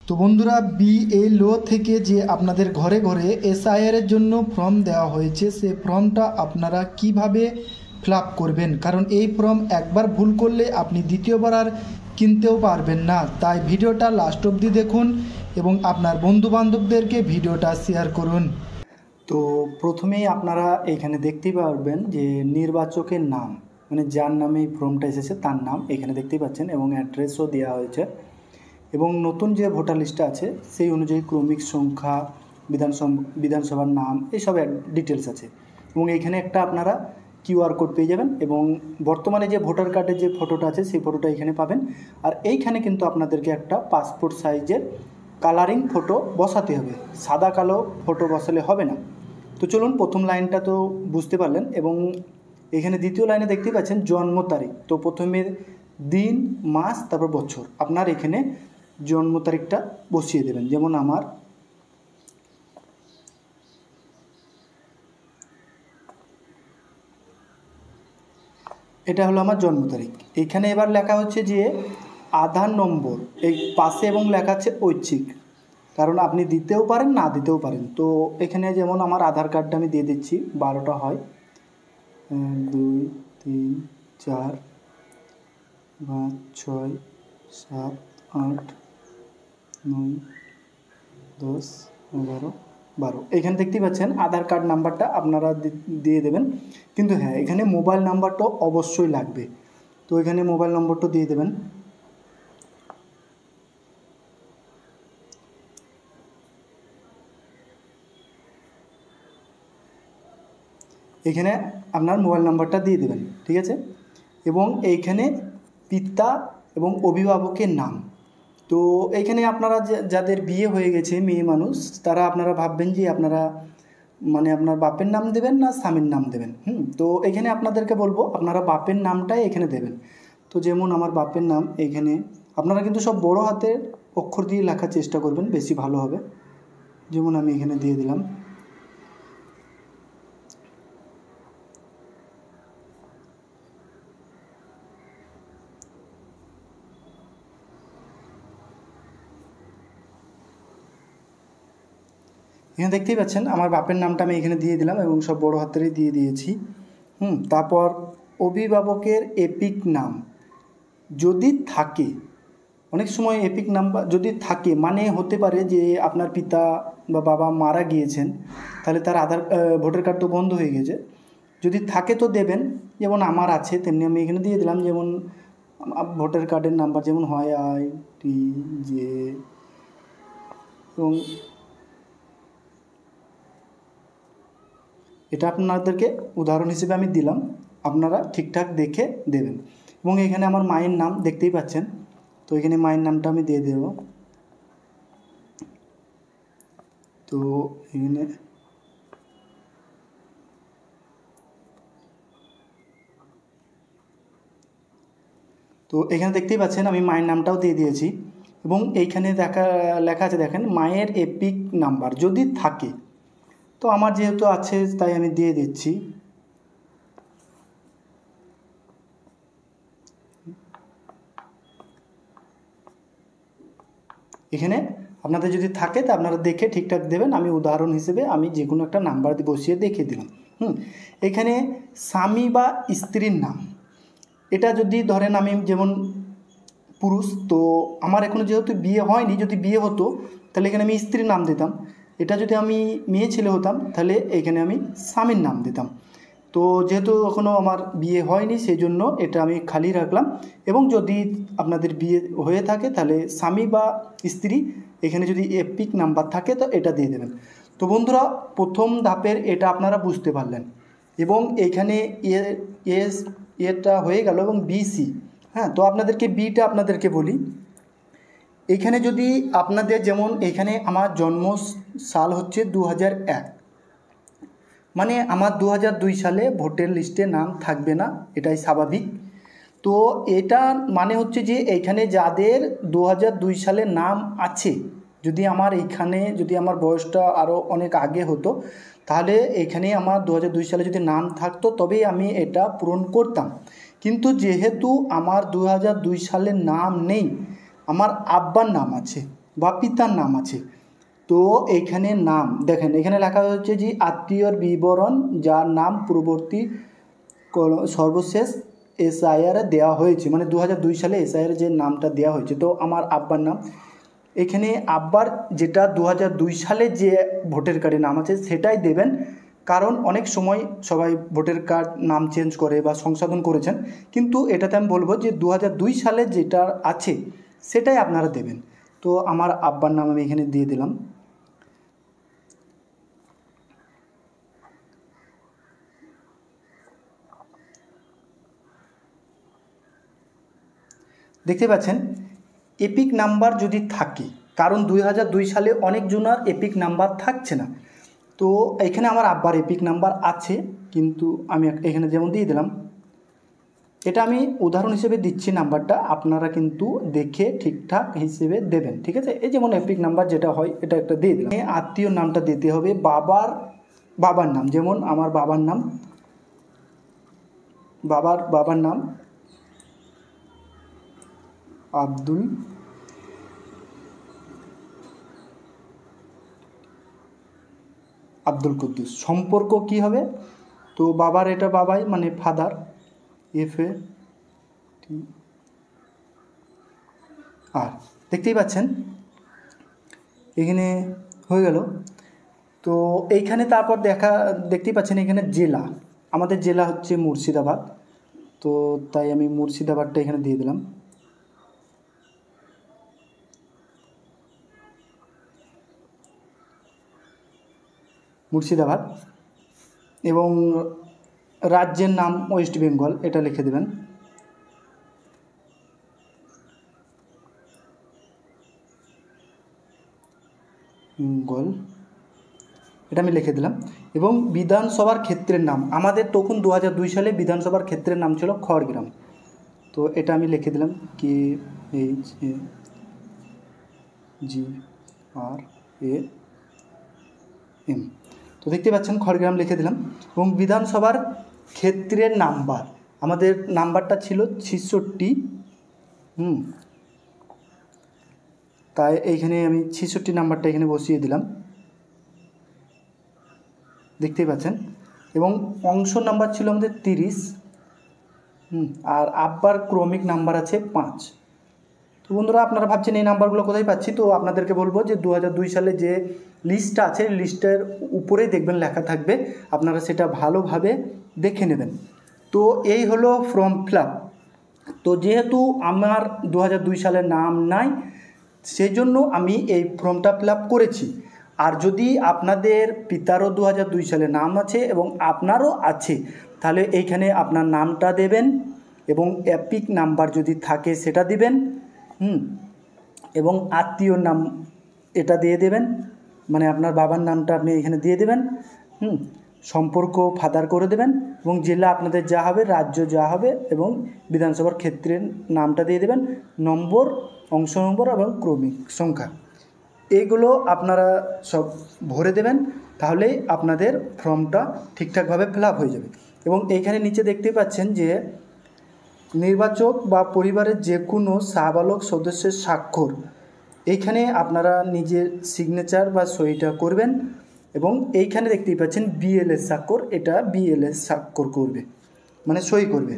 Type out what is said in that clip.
তো বন্ধুরা, বিএলও থেকে যে আপনাদের ঘরে ঘরে এসআইআর এর জন্য ফর্ম দেওয়া হয়েছে, সে ফর্মটা আপনারা কিভাবে ফিল আপ করবেন, কারণ এই ফর্ম একবার ভুল করলে আপনি দ্বিতীয়বার আর কিনতেও পারবেন না। তাই ভিডিওটা লাস্ট অবধি দেখুন এবং আপনার বন্ধুবান্ধবদেরকে ভিডিওটা শেয়ার করুন। তো প্রথমেই আপনারা এখানে দেখতেই পারবেন যে নির্বাচকের নাম, মানে যার নামে এই ফর্মটা এসেছে তার নাম এখানে দেখতেই পাচ্ছেন এবং অ্যাড্রেসও দেওয়া হয়েছে এবং নতুন যে ভোটার লিস্টটা আছে সেই অনুযায়ী ক্রমিক সংখ্যা, বিধানসভার নাম, এইসব ডিটেলস আছে এবং এইখানে একটা আপনারা কিউআর কোড পেয়ে যাবেন এবং বর্তমানে যে ভোটার কার্ডের যে ফটোটা আছে সেই ফটোটা এখানে পাবেন। আর এইখানে কিন্তু আপনাদেরকে একটা পাসপোর্ট সাইজের কালারিং ফটো বসাতে হবে, সাদা কালো ফটো বসালে হবে না। তো চলুন, প্রথম লাইনটা তো বুঝতে পারলেন এবং এখানে দ্বিতীয় লাইনে দেখতে পাচ্ছেন জন্ম তারিখ। তো প্রথমে দিন, মাস, তারপর বছর আপনার এখানে জন্ম তারিখটা বসিয়ে দেবেন। যেমন আমার এটা হলো আমার জন্ম তারিখ। এখানে এবার লেখা হচ্ছে যে আধার নম্বর, এই পাশে এবং লেখা আছে ঐচ্ছিক, কারণ আপনি দিতেও পারেন না দিতেও পারেন। তো এখানে যেমন আমার আধার কার্ডটা আমি দিয়ে দিচ্ছি, 12টা হয়, 1 2 3 4 5 6 7 8 9 10 11 12। এখানে দেখতেই পাচ্ছেন আধার কার্ড নাম্বারটা আপনারা দিয়ে দেবেন, কিন্তু হ্যাঁ এখানে মোবাইল নাম্বারটাও অবশ্যই লাগবে। তো এখানে মোবাইল নম্বরটা দিয়ে দেবেন। এখানে আপনার মোবাইল নাম্বারটা দিয়ে দেবেন, ঠিক আছে। এবং এইখানে পিতা এবং অভিভাবকের নাম। তো এইখানে আপনারা যাদের বিয়ে হয়ে গেছে, মেয়ে মানুষ, তারা আপনারা ভাববেন যে আপনারা মানে আপনার বাপের নাম দেবেন না স্বামীর নাম দেবেন। তো এখানে আপনাদেরকে বলবো আপনারা বাপের নামটাই এখানে দেবেন। তো যেমন আমার বাপের নাম এখানে আপনারা কিন্তু সব বড় হাতের অক্ষর দিয়ে লেখার চেষ্টা করবেন, বেশি ভালো হবে। যেমন আমি এখানে দিয়ে দিলাম। এখানে দেখতেই পাচ্ছেন আমার বাপের নামটা আমি এখানে দিয়ে দিলাম এবং সব বড় হাতেরই দিয়ে দিয়েছি। তারপর অভিভাবকের এপিক নাম যদি থাকে, অনেক সময় এপিক নাম্বার যদি থাকে মানে হতে পারে যে আপনার পিতা বা বাবা মারা গিয়েছেন, তাহলে তার ভোটার কার্ড তো বন্ধ হয়ে গেছে। যদি থাকে তো দেবেন, যেমন আমার আছে তেমনি আমি এখানে দিয়ে দিলাম। যেমন ভোটার কার্ডের নাম্বার যেমন হয় ITJ এবং এটা আপনাদেরকে উদাহরণ হিসেবে আমি দিলাম, আপনারা ঠিকঠাক দেখে দেবেন। এবং এখানে আমার মায়ের নাম দেখতেই পাচ্ছেন, তো এখানে মায়ের নামটা আমি দিয়ে দেব। তো এখানে দেখতেই পাচ্ছেন আমি মায়ের নামটাও দিয়ে দিয়েছি এবং এইখানে লেখা আছে দেখেন মায়ের এপিক নাম্বার যদি থাকে। তো আমার যেহেতু আছে তাই আমি দিয়ে দিচ্ছি। এখানে আপনাদের যদি থাকে তা আপনারা দেখে ঠিকঠাক দেবেন। আমি উদাহরণ হিসেবে আমি যে কোনো একটা নাম্বার বসিয়ে দেখিয়ে দিলাম। এখানে স্বামী বা স্ত্রীর নাম, এটা যদি ধরেন আমি যেমন পুরুষ, তো আমার এখনও যেহেতু বিয়ে হয়নি, যদি বিয়ে হতো তাহলে এখানে আমি স্ত্রীর নাম দিতাম। এটা যদি আমি মেয়ে ছেলে হতাম তাহলে এখানে আমি স্বামীর নাম দিতাম। তো যেহেতু এখনও আমার বিয়ে হয়নি সেই জন্য এটা আমি খালি রাখলাম। এবং যদি আপনাদের বিয়ে হয়ে থাকে তাহলে স্বামী বা স্ত্রী এখানে যদি এপিক নাম্বার থাকে তো এটা দিয়ে দেবেন। তো বন্ধুরা, প্রথম ধাপের এটা আপনারা বুঝতে পারলেন এবং এখানে এটা হয়ে গেল এবং BC। তো আপনাদেরকে বিটা আপনাদেরকে বলি। এখানে যদি আপনাদের যেমন এখানে আমার জন্ম সাল হচ্ছে 2001, মানে আমার 2002 সালে ভোটার লিস্টে নাম থাকবে না, এটাই স্বাভাবিক। তো এটা মানে হচ্ছে যে এইখানে যাদের 2002 সালে নাম আছে, যদি আমার বয়সটা আরও অনেক আগে হতো তাহলে এখানে আমার 2002 সালে যদি নাম থাকতো তবেই আমি এটা পূরণ করতাম। কিন্তু যেহেতু আমার 2002 সালে নাম নেই, আমার আব্বার নাম আছে, বা পিতার নাম আছে। তো এইখানে নাম দেখেন, এখানে লেখা হচ্ছে যে আত্মীয়র বিবরণ যার নাম পূর্ববর্তী সর্বশেষ এসআইআর দেওয়া হয়েছে, মানে 2002 সালে এসআইআর যে নামটা দেওয়া হয়েছে। তো আমার আব্বার নাম, এখানে আব্বার যেটা 2002 সালে যে ভোটার কার্ডে নাম আছে সেটাই দেবেন, কারণ অনেক সময় সবাই ভোটার কার্ড নাম চেঞ্জ করে বা সংশোধন করেছেন, কিন্তু এটাতে আমি বলবো যে 2002 সালে যেটা আছে সেটাই আপনারা দেবেন। তো আমার আব্বার নাম আমি এখানে দিয়ে দিলাম। দেখতে পাচ্ছেন এপিক নাম্বার যদি থাকে, কারণ 2002 সালে অনেকজনের এপিক নাম্বার থাকছে না। তো এখানে আমার আব্বার এপিক নাম্বার আছে, কিন্তু আমি এখানে যেমন দিয়ে দিলাম, এটা আমি উদাহরণ হিসেবে দিচ্ছি নাম্বারটা, আপনারা কিন্তু দেখে ঠিকঠাক হিসেবে দেবেন, ঠিক আছে। এই যেমন এপিক নাম্বার যেটা হয় এটা একটা দিয়ে দিলাম। আত্মীয় নামটা দিতে হবে, বাবার নাম, যেমন আমার বাবার নাম আব্দুল কুদ্দুস। সম্পর্ক কি হবে, তো বাবার এটা বাবাই মানে ফাদার, এফএ আর দেখতেই পাচ্ছেন এখানে হয়ে গেল। তো এইখানে তারপর দেখতেই পাচ্ছেন এখানে জেলা, আমাদের জেলা হচ্ছে মুর্শিদাবাদ, তো তাই আমি মুর্শিদাবাদটা এখানে দিয়ে দিলাম। মুর্শিদাবাদ, এবং রাজ্যের নাম ওয়েস্ট বেঙ্গল, এটা লিখে দেবেন। বেঙ্গল, এটা আমি লিখে দিলাম। এবং বিধানসভার ক্ষেত্রের নাম, আমাদের তখন 2002 সালে বিধানসভার ক্ষেত্রের নাম ছিল খড়গ্রাম, তো এটা আমি লিখে দিলাম KHAGRAM। তো দেখতে পাচ্ছেন খড়গ্রাম লিখে দিলাম। এবং বিধানসভার ক্ষেত্রের নাম্বার, আমাদের নাম্বারটা ছিল 66, তাই এইখানে আমি 66 নাম্বারটা এখানে বসিয়ে দিলাম, দেখতেই পাচ্ছেন। এবং অংশ নাম্বার ছিল আমাদের 30, আর আব্বার ক্রমিক নাম্বার আছে 5। তো বন্ধুরা আপনারা ভাবছেন এই নাম্বারগুলো কোথায় পাচ্ছি, তো আপনাদেরকে বলবো যে 2002 সালে যে লিস্টটা আছে লিস্টের উপরেই দেখবেন লেখা থাকবে, আপনারা সেটা ভালোভাবে দেখে নেবেন। তো এই হলো ফর্ম ফিল আপ। তো যেহেতু আমার 2002 সালে নাম নাই, সেই জন্য আমি এই ফর্মটা ফিল আপ করেছি। আর যদি আপনাদের পিতারও 2002 সালে নাম আছে এবং আপনারও আছে, তাহলে এইখানে আপনার নামটা দেবেন, এবং এপিক নাম্বার যদি থাকে সেটা দিবেন, এবং আত্মীয়র নাম এটা দিয়ে দেবেন, মানে আপনার বাবার নামটা আপনি এখানে দিয়ে দেবেন, সম্পর্ক ফাদার করে দেবেন, এবং জেলা আপনাদের যা হবে, রাজ্য যা হবে, এবং বিধানসভার ক্ষেত্রের নামটা দিয়ে দেবেন, নম্বর, অংশ নম্বর এবং ক্রমিক সংখ্যা, এইগুলো আপনারা সব ভরে দেবেন, তাহলেই আপনাদের ফর্মটা ঠিকঠাকভাবে ফিল আপ হয়ে যাবে। এবং এইখানে নিচে দেখতেই পাচ্ছেন যে নির্বাচক বা পরিবারের যে কোনো সাবালক সদস্যের স্বাক্ষর, এইখানে আপনারা নিজের সিগনেচার বা সইটা করবেন। এবং এইখানে দেখতেই পাচ্ছেন বিএলএস স্বাক্ষর, এটা বিএলএস স্বাক্ষর করবে, মানে সই করবে।